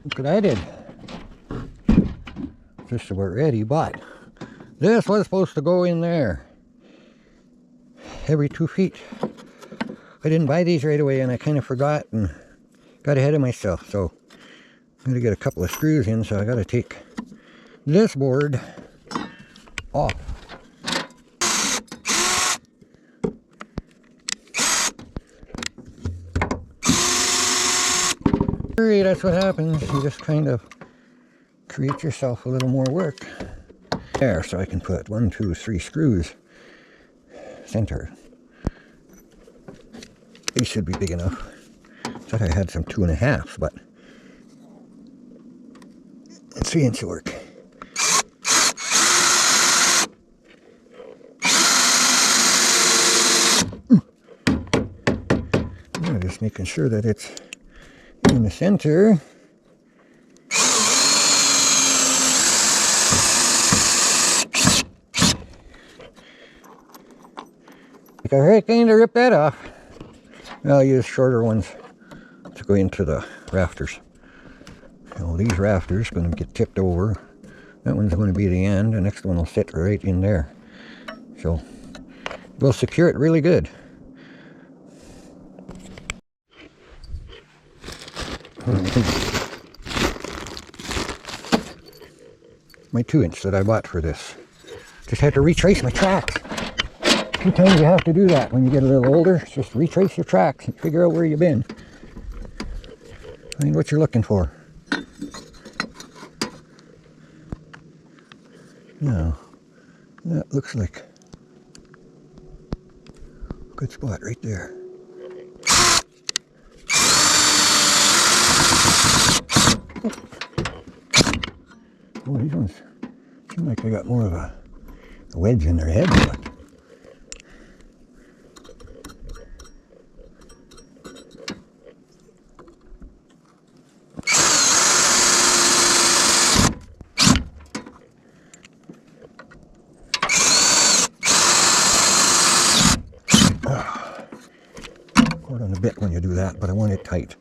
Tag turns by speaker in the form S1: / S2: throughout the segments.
S1: Look what I did. Just about ready, but this was supposed to go in there every 2 feet. I didn't buy these right away and I kind of forgot and got ahead of myself. So I'm going to get a couple of screws in, so I got to take this board off. That's what happens. You just kind of create yourself a little more work. There, so I can put 1, 2, 3 screws center. These should be big enough. Thought I had some 2.5s, but 3-inch work. I'm just making sure that it's in the center. Like a hurricane to rip that off. I'll use shorter ones to go into the rafters. So these rafters are going to get tipped over. That one's going to be the end. The next one will sit right in there. So we'll secure it really good. My 2-inch that I bought for this. Just had to retrace my tracks. Sometimes you have to do that when you get a little older. Just retrace your tracks and figure out where you've been. Find what you're looking for. Now, that looks like a good spot right there. Oh, these ones seem like they got more of a wedge in their head. But cord on a bit when you do that, but I want it tight.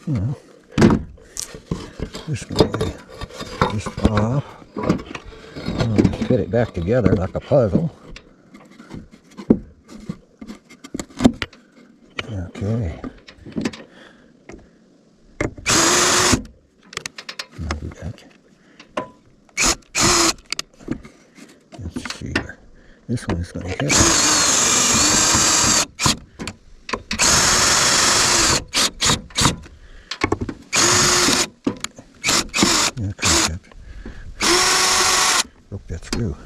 S1: You know, just lay this off. I'll just fit it back together like a puzzle. Okay. I'll do that. Let's see here. This one is going to hit. Broke that screw.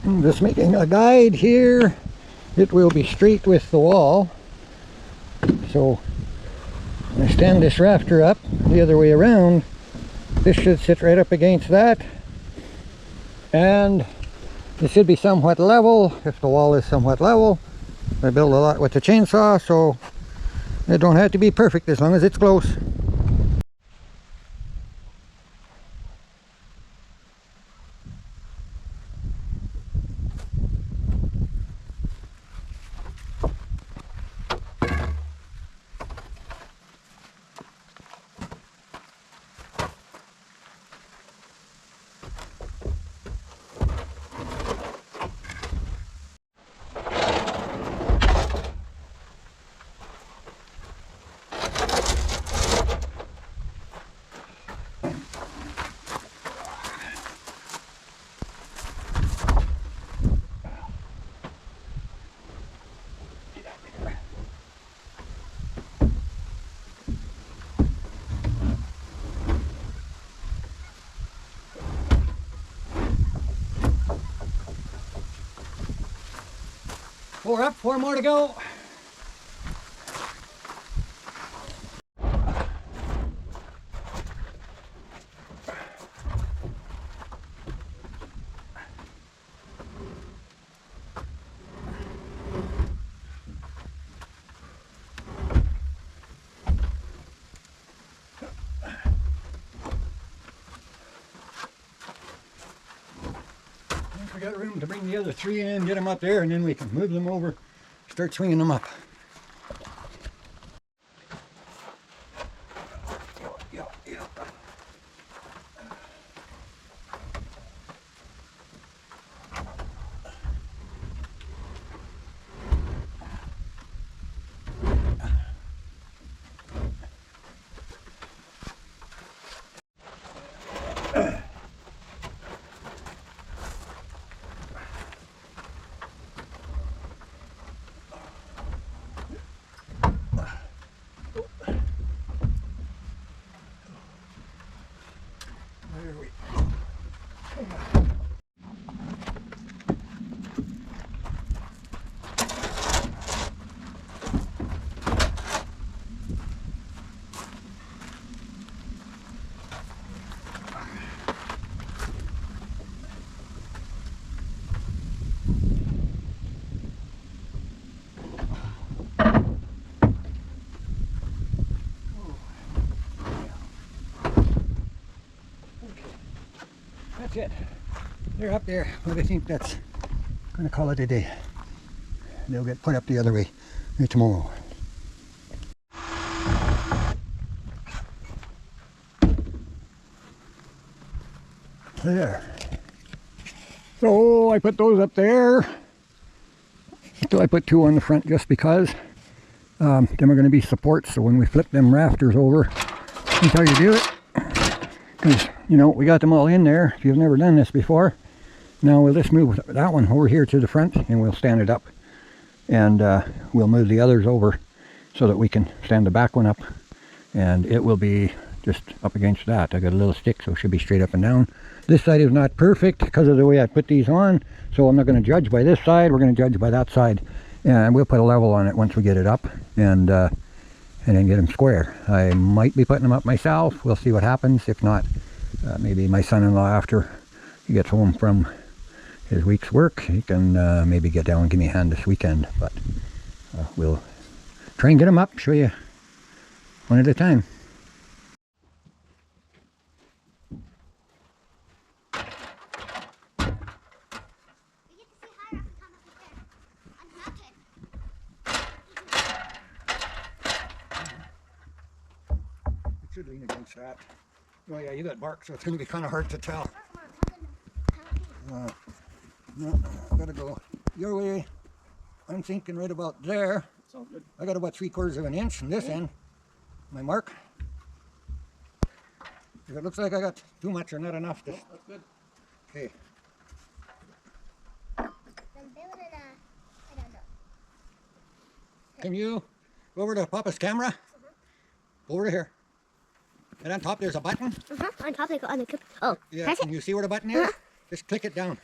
S1: I'm just making a guide here. It will be straight with the wall. So when I stand this rafter up the other way around, this should sit right up against that, and it should be somewhat level. If the wall is somewhat level, I build a lot with the chainsaw, so it don't have to be perfect as long as it's close. Four up, 4 more to go. We got room to bring the other 3 in, get them up there, and then we can move them over, start swinging them up. There we go. That's it. They're up there, but I think that's going to call it a day. They'll get put up the other way tomorrow. There. So I put those up there. So I put 2 on the front just because. Then we're going to be supports, so when we flip them rafters over, that's how you do it. Because, you know, we got them all in there. If you've never done this before, now we'll just move that one over here to the front and we'll stand it up. And we'll move the others over so that we can stand the back one up. And it will be just up against that. I got a little stick, so it should be straight up and down. This side is not perfect because of the way I put these on. So I'm not going to judge by this side. We're going to judge by that side. And we'll put a level on it once we get it up. And then get them square. I might be putting them up myself. We'll see what happens. If not, maybe my son-in-law, after he gets home from his week's work, he can maybe get down and give me a hand this weekend. But we'll try and get them up, show you one at a time. Should lean against that. Oh yeah, you got bark, so it's going to be kind of hard to tell. No, I gotta go your way. I'm thinking right about there. It's all good. I got about 3/4 of an inch from this end. My mark. If it looks like I got too much or not enough, that's good. Okay. Can you go over to Papa's camera? Go over to here. And on top there's a button.
S2: On top on the clip. Oh,
S1: yeah. Can you see where the button is? Just click it down.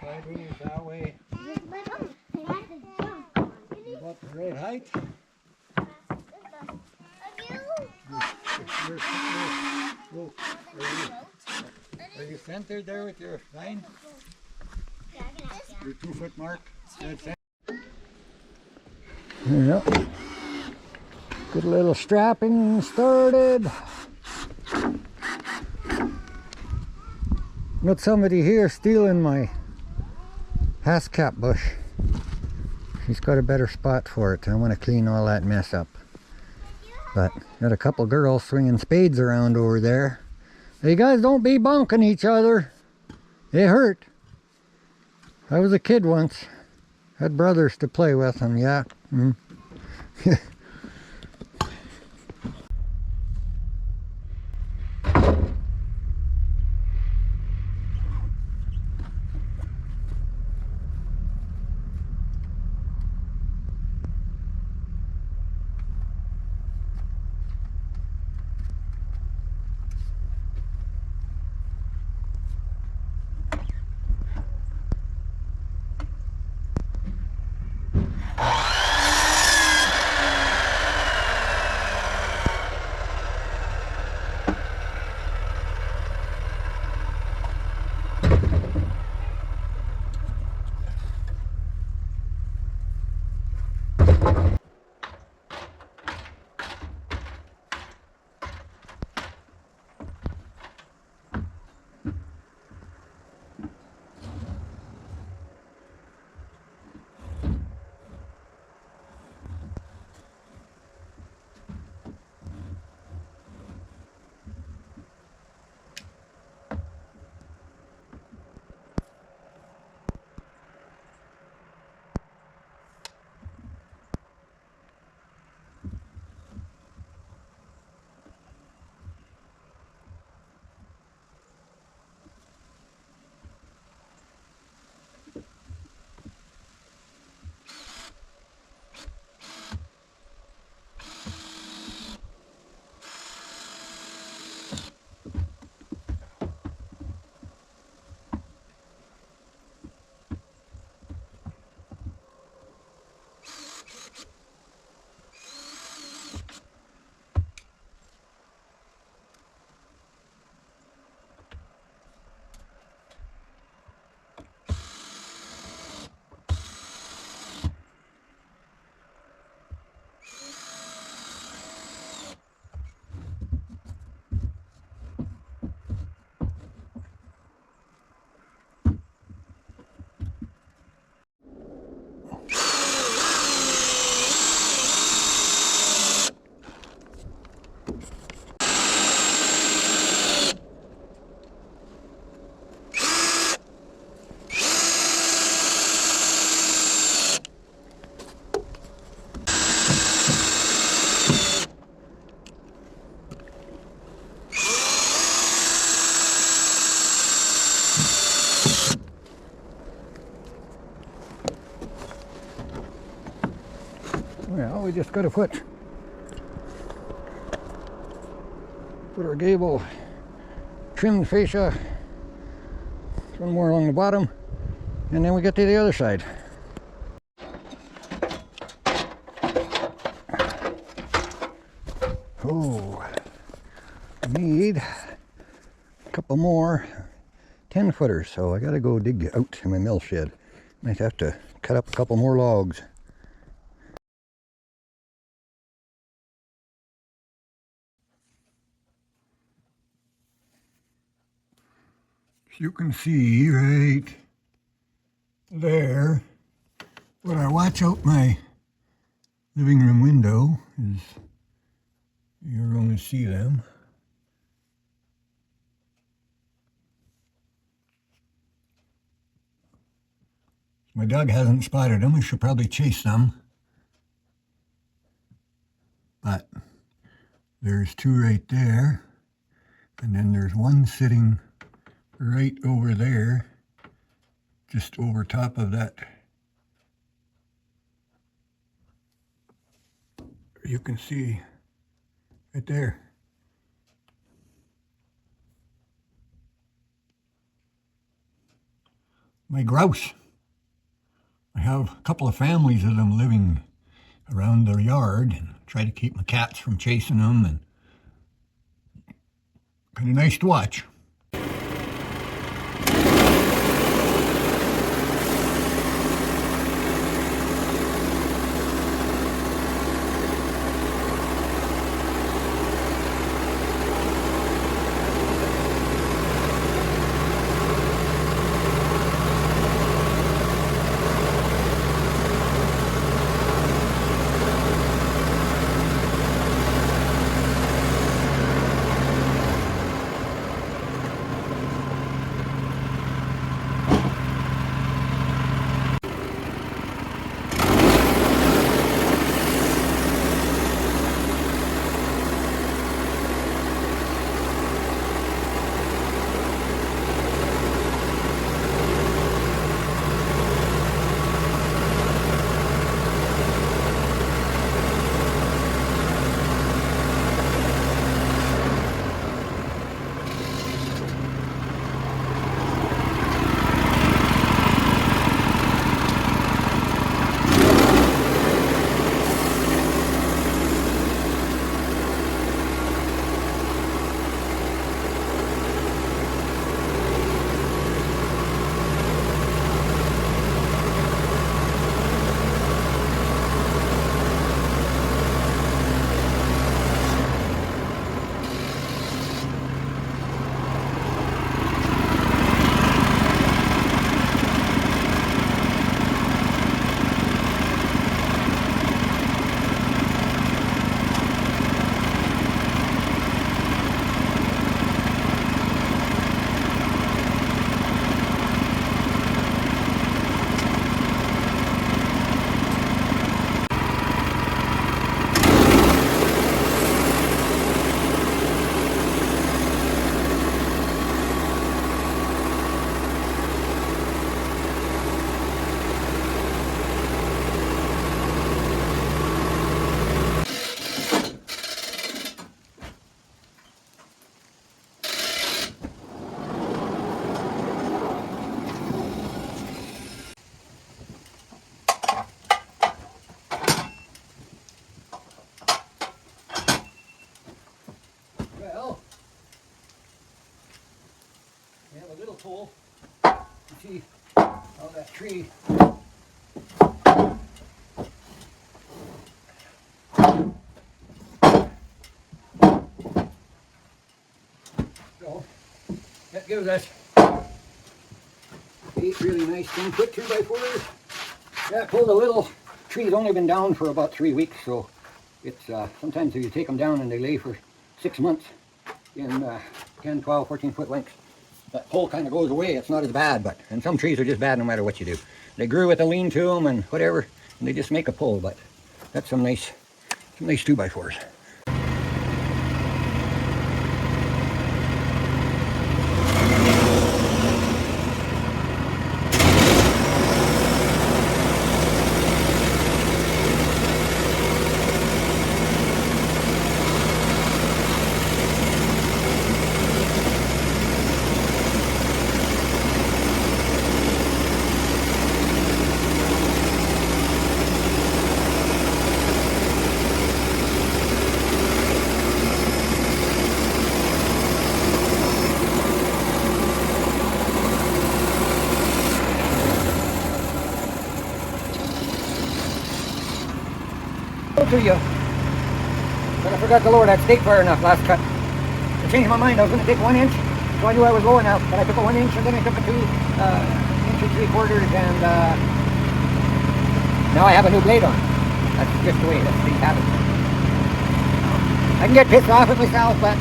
S1: Sideways that way. About the right height. Are you centered there with your line? Your 2-foot mark. Yeah. Good little strapping started. Got somebody here stealing my hascap bush. She's got a better spot for it. I want to clean all that mess up. But got a couple girls swinging spades around over there. Hey guys, don't be bonking each other. It hurt. I was a kid once. Had brothers to play with and yeah. just got to put our gable trimmed fascia, one more along the bottom, and then we get to the other side. Oh, need a couple more 10-footers, so I gotta go dig out to my mill shed. Might have to cut up a couple more logs. As you can see right there, when I watch out my living room window, is you're going to see them. My dog hasn't spotted them. I should probably chase them. But there's two right there. And then there's one sitting right over there, just over top of that. You can see right there. My grouse. I have a couple of families of them living around their yard, and try to keep my cats from chasing them, and kind of nice to watch. Pole. You see how that tree so that gives us 8 really nice 10-foot 2x4s. That pulled a little tree's only been down for about 3 weeks, so it's sometimes if you take them down and they lay for 6 months in 10, 12, 14-foot lengths, that pole kind of goes away. It's not as bad, but and some trees are just bad no matter what you do. They grew with a lean to them and whatever, and they just make a pole. But that's some nice 2x4s. to you. But I forgot to lower that stake far enough last cut. I changed my mind. I was going to take 1 inch, so I knew I was low enough. But I took a 1 inch, and then I took a 2 inch and 3/4, and now I have a new blade on. That's just the way that things happen. I can get pissed off at myself, but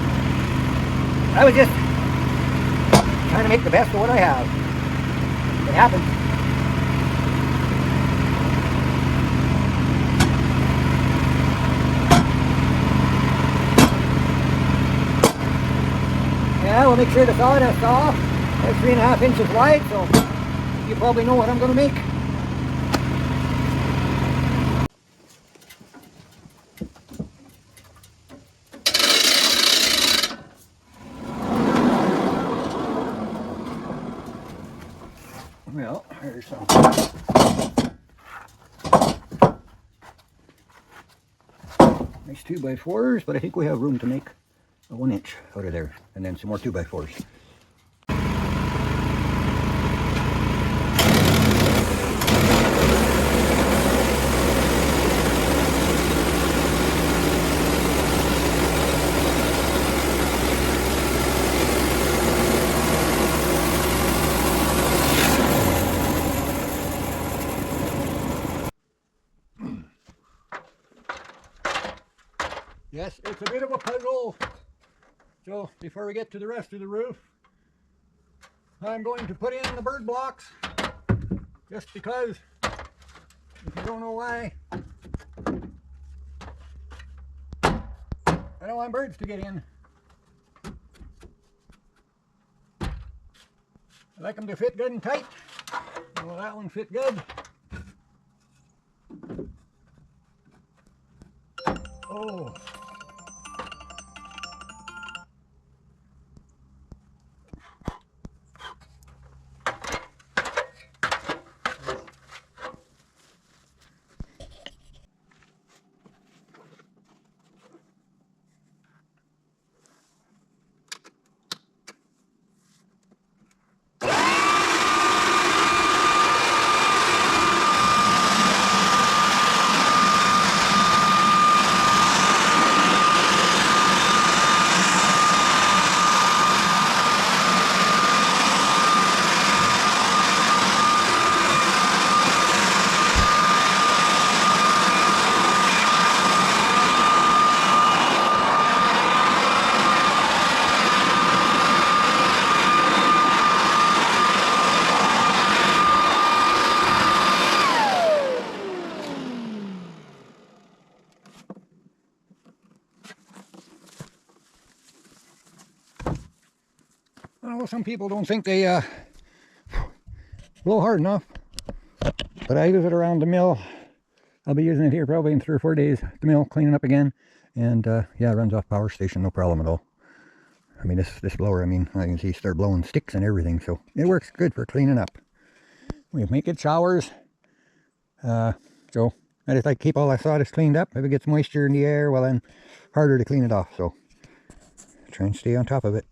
S1: I was just trying to make the best of what I have. It happens. Yeah, we'll make sure the sawdust's off. It's 3.5 inches wide, so you probably know what I'm going to make. Well, here's some. Nice 2x4s, but I think we have room to make a 1 inch out of there, and then some more 2x4s. Yes, it's a bit of a puzzle. So before we get to the rest of the roof, I'm going to put in the bird blocks, just because, if you don't know why, I don't want birds to get in. I like them to fit good and tight. Well, that one fit good. Oh. Well, some people don't think they blow hard enough, but I use it around the mill. I'll be using it here probably in 3 or 4 days at the mill, cleaning up again, and yeah, it runs off power station, no problem at all. I mean, this blower, I mean, I can see start blowing sticks and everything, so it works good for cleaning up. We make it showers, so I just like to keep all that sawdust cleaned up. If it gets moisture in the air, well then harder to clean it off, so try and stay on top of it.